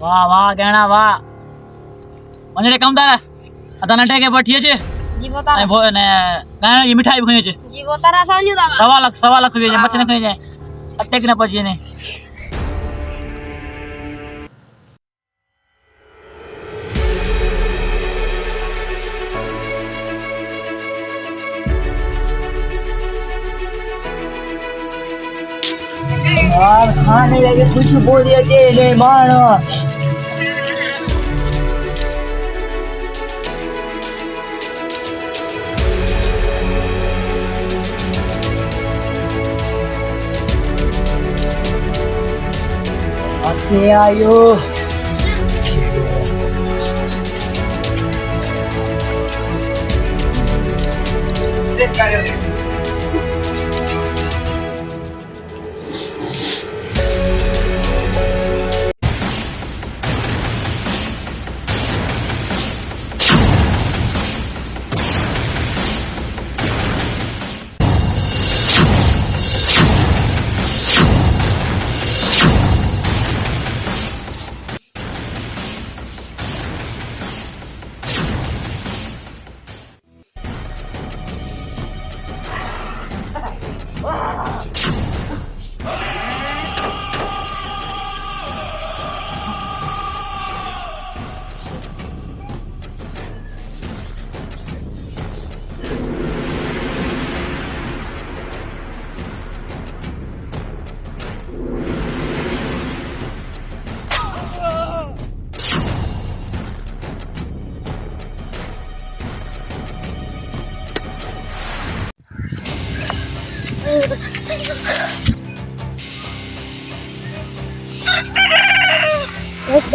वाह वाह गहना वाह મને કામદાર અતાના ટેકે પઠીએ છે જીવો તારા ને ગહના ये मिठाई ખાઈએ છે જીવો તારા સાન્યુ દાવા સવા લાખ ખાઈએ છે મચ્છ ને ખાઈએ છે અટેક ના પજીએ ને यार खाने लगे कुछ बोल दिया जे ने मानो आते आयो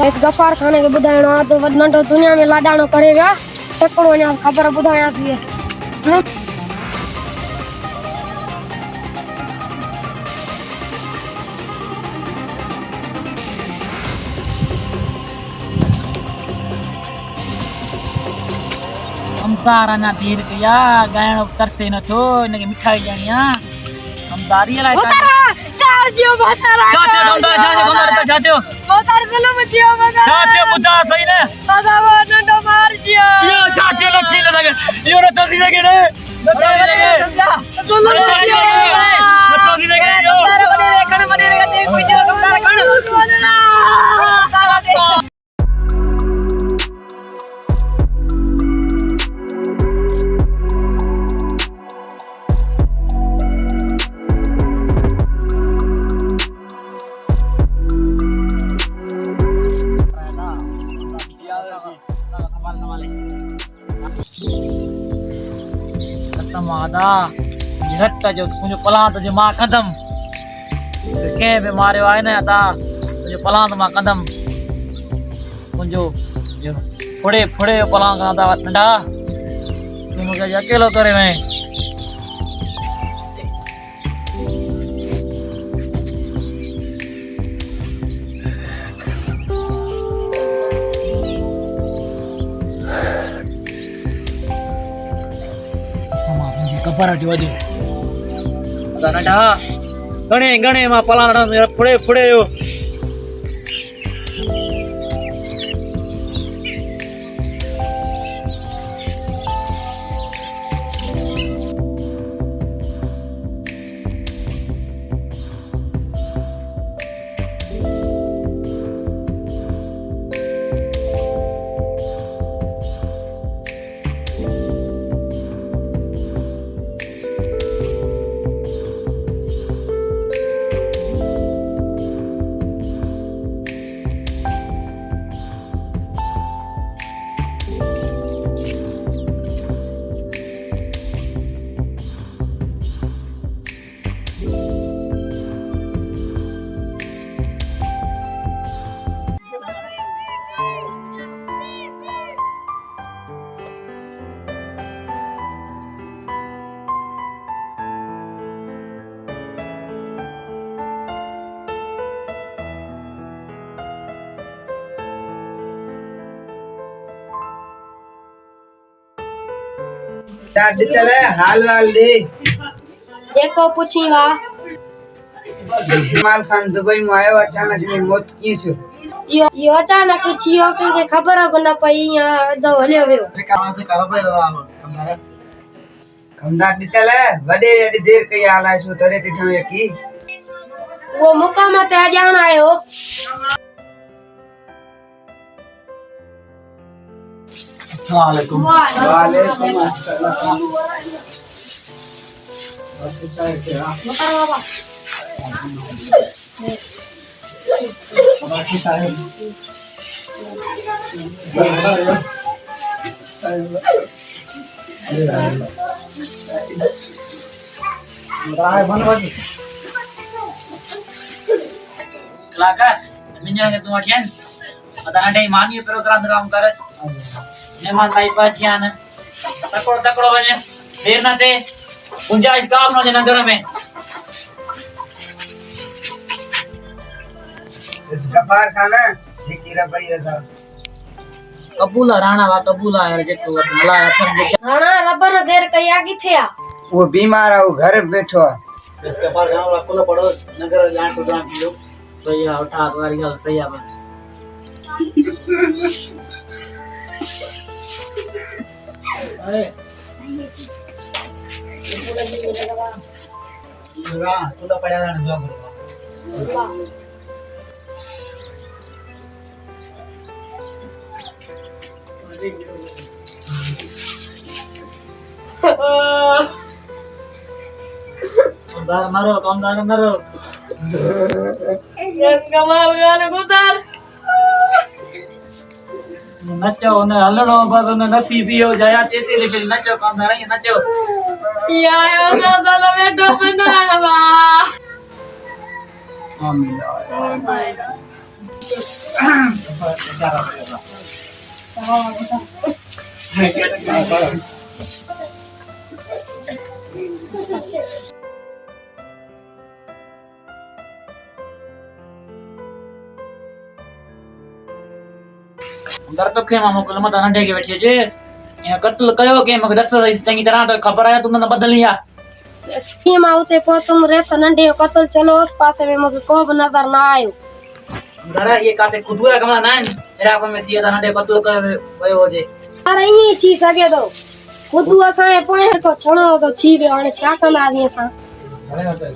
इस गफार खाने के बुधाणो आ तो वडनटो दुनिया में लाडाणो करे व्या टकड़ो ने खबर बुधाया थी हमतारा ना तीर किया गायण तरसे न थो ने मिठाई जानिया हमतारी ला चार जियो बतारा चाचे हमतारा चाचे बतार चलो मचियो बतारा चाचे बुद्धा सही ने दादा वडनटो मार जियो यो चाचे लट्ठी न लगे यो न तो लगे ने चलो मचियो तो लगे यो तारा बने कण बने ते कोई जो तारा कण साला दे मादा हट जो मुझे पलांत जो मां कदम के पे मारे आए ना ता जो पलांत मां कदम मुझे जो फड़े फड़े पलांत का ता ठंडा तू मुझे अकेलो करे मैं कपड़ा जो आजो ता नडा गणे गणे मा पलाणा मेरा फड़े फड़े यो दादी चले हाल वाल दे जेको पूछी वा जमाल खान दुबई में आयो अचानक में मौत की छो यो अचानक थियो कंहिंखे ख़बर बि न पई या अधो हलियो वियो कमदार ॾिठल वॾे एॾी देर कई अलाए छो तॾहिं ते ठहियो की उहो मुक़ाम ते अॼाण आयो वालेकुम वालेकुम अस्सलाम कलाकार मिंजण के तू अठियन अदा नडे मानी प्रोग्राम काम कर मेहमान भाई पाछियां न तकड़ो तकड़ो वने देर न थे गुंजाइश काम न नगर में इस गफार खाना लिखी रबई रजा कबूल राणा वा कबूल यार जेको भला असन जे हाणे रब न देर कई आ किथे आ वो बीमार है वो घर बैठो है इसके पार गांव ला कुल पड़ो नगर लान प्रोग्राम कियो सही है उठा वाली गल सही है अरे तुला पड्या जाण दुआ करो कौन मारो यस कमाल गाने गुजार नचो न हलणो बस न नसीबी हो जाया चेती लिखी नचो कौन नहीं नचो या यो दादा बेटो बनावा आमीन अंदर तो खे मामो कल मत नंढे के बैठे जे या कत्ल कयो के मग दस चंगी तरह तो खबर है तुमने बदलिया स्कीम आउते पोतुम रेस नंढे कतल चलो उस पासे में मूंखे को बि नज़र न आयो अंदर ये काते खुदुरा कमा ना मेरा को में दिया नंढे कत्ल कर वयो जे पर ईअं थी सघे थो खुदू असांजे पोइ तो छणो तो थी वियो हाणे छा कंदासीं असां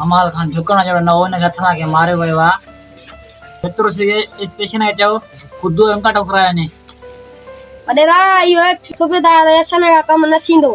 अमाल खान झुकण जहिड़ो न हो हिन हथ सां के मारियो वियो आहे एतिरो स्टेशन आहे चयो खुदू एम का टोकराया ने अॾे रा इहो सुबेदार यशन का कम न थींदो